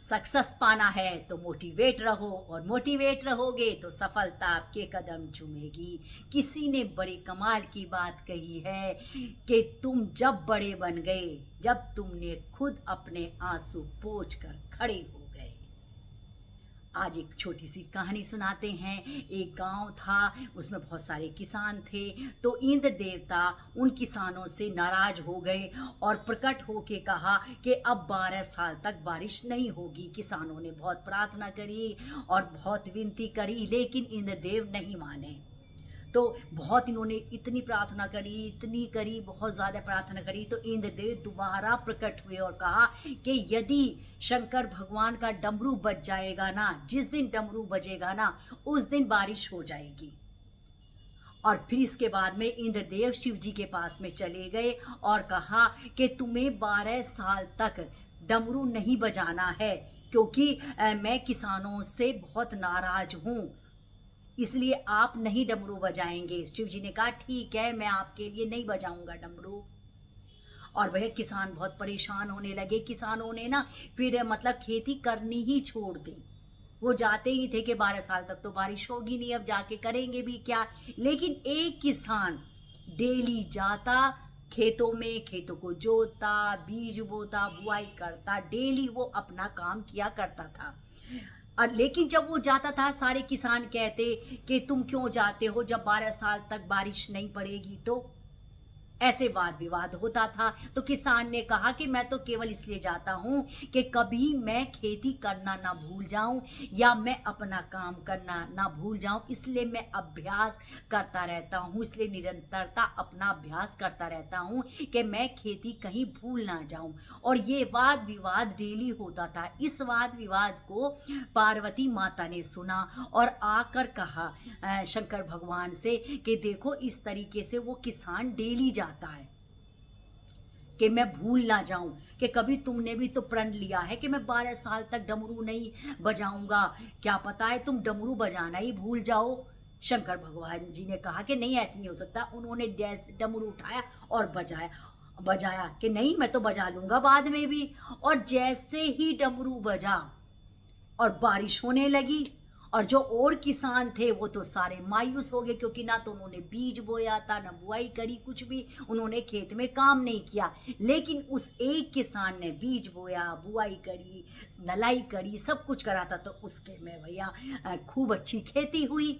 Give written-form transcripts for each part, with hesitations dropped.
Success पाना है तो मोटिवेट रहो, और मोटिवेट रहोगे तो सफलता आपके कदम चूमेगी। किसी ने बड़े कमाल की बात कही है कि तुम जब बड़े बन गए, जब तुमने खुद अपने आंसू पोंछ कर खड़े हो गए। आज एक छोटी सी कहानी सुनाते हैं। एक गांव था, उसमें बहुत सारे किसान थे। तो इंद्र देवता उन किसानों से नाराज हो गए और प्रकट होके कहा कि अब 12 साल तक बारिश नहीं होगी। किसानों ने बहुत प्रार्थना करी और बहुत विनती करी, लेकिन इंद्रदेव नहीं माने। तो बहुत इन्होंने इतनी प्रार्थना करी, इतनी करी, बहुत ज़्यादा प्रार्थना करी, तो इंद्रदेव दोबारा प्रकट हुए और कहा कि यदि शंकर भगवान का डमरू बज जाएगा ना, जिस दिन डमरू बजेगा ना, उस दिन बारिश हो जाएगी। और फिर इसके बाद में इंद्रदेव शिव जी के पास में चले गए और कहा कि तुम्हें 12 साल तक डमरू नहीं बजाना है, क्योंकि मैं किसानों से बहुत नाराज हूँ, इसलिए आप नहीं डमरू बजाएंगे। शिव जी ने कहा ठीक है, मैं आपके लिए नहीं बजाऊंगा डमरू। और वह किसान बहुत परेशान होने लगे। किसानों ने ना फिर मतलब खेती करनी ही छोड़ दी। वो जाते ही थे कि 12 साल तक तो बारिश होगी नहीं, अब जाके करेंगे भी क्या। लेकिन एक किसान डेली जाता खेतों में, खेतों को जोतता, बीज बोता, बुआई करता, डेली वो अपना काम किया करता था। और लेकिन जब वो जाता था, सारे किसान कहते कि तुम क्यों जाते हो जब 12 साल तक बारिश नहीं पड़ेगी। तो ऐसे वाद विवाद होता था। तो किसान ने कहा कि मैं तो केवल इसलिए जाता हूँ कि कभी मैं खेती करना ना भूल जाऊं, या मैं अपना काम करना ना भूल जाऊं, इसलिए मैं अभ्यास करता रहता हूँ, इसलिए निरंतरता अपना अभ्यास करता रहता हूँ कि मैं खेती कहीं भूल ना जाऊं। और ये वाद विवाद डेली होता था। इस वाद विवाद को पार्वती माता ने सुना और आकर कहा शंकर भगवान से कि देखो, इस तरीके से वो किसान डेली जाता है कि मैं भूल ना जाऊं, कि कभी तुमने भी तो प्रण लिया है कि मैं 12 साल तक डमरू नहीं बजाऊंगा, क्या पता है तुम डमरू बजाना ही भूल जाओ। शंकर भगवान जी ने कहा कि नहीं, ऐसे नहीं हो सकता। उन्होंने डमरू उठाया और बजाया, बजाया कि नहीं, मैं तो बजा लूंगा बाद में भी। और जैसे ही डमरू बजा और बारिश होने लगी, और जो और किसान थे वो तो सारे मायूस हो गए, क्योंकि ना तो उन्होंने बीज बोया था, ना बुआई करी, कुछ भी उन्होंने खेत में काम नहीं किया। लेकिन उस एक किसान ने बीज बोया, बुआई करी, नलाई करी, सब कुछ करा था, तो उसके में भैया खूब अच्छी खेती हुई।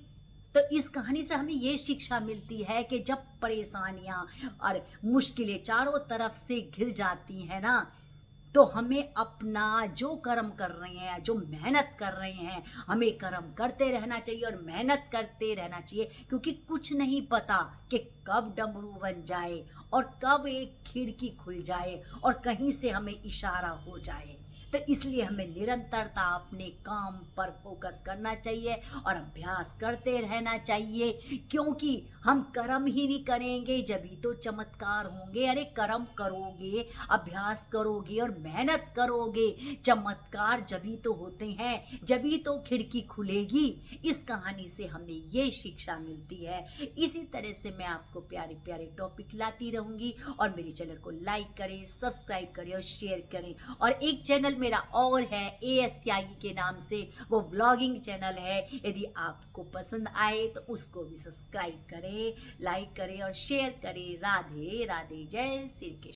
तो इस कहानी से हमें ये शिक्षा मिलती है कि जब परेशानियां और मुश्किलें चारों तरफ से घिर जाती हैं ना, तो हमें अपना जो कर्म कर रहे हैं, जो मेहनत कर रहे हैं, हमें कर्म करते रहना चाहिए और मेहनत करते रहना चाहिए, क्योंकि कुछ नहीं पता कि कब डमरू बन जाए और कब एक खिड़की खुल जाए और कहीं से हमें इशारा हो जाए। तो इसलिए हमें निरंतरता अपने काम पर फोकस करना चाहिए और अभ्यास करते रहना चाहिए, क्योंकि हम कर्म ही नहीं करेंगे जभी तो चमत्कार होंगे। अरे कर्म करोगे, अभ्यास करोगे और मेहनत करोगे, चमत्कार जभी तो होते हैं, जभी तो खिड़की खुलेगी। इस कहानी से हमें ये शिक्षा मिलती है। इसी तरह से मैं आपको प्यारे प्यारे टॉपिक लाती रहूंगी, और मेरे चैनल को लाइक करें, सब्सक्राइब करें और शेयर करें। और एक चैनल मेरा और है एएस त्यागी के नाम से, वो व्लॉगिंग चैनल है। यदि आपको पसंद आए तो उसको भी सब्सक्राइब करें, लाइक करें और शेयर करें। राधे राधे, जय श्री कृष्ण।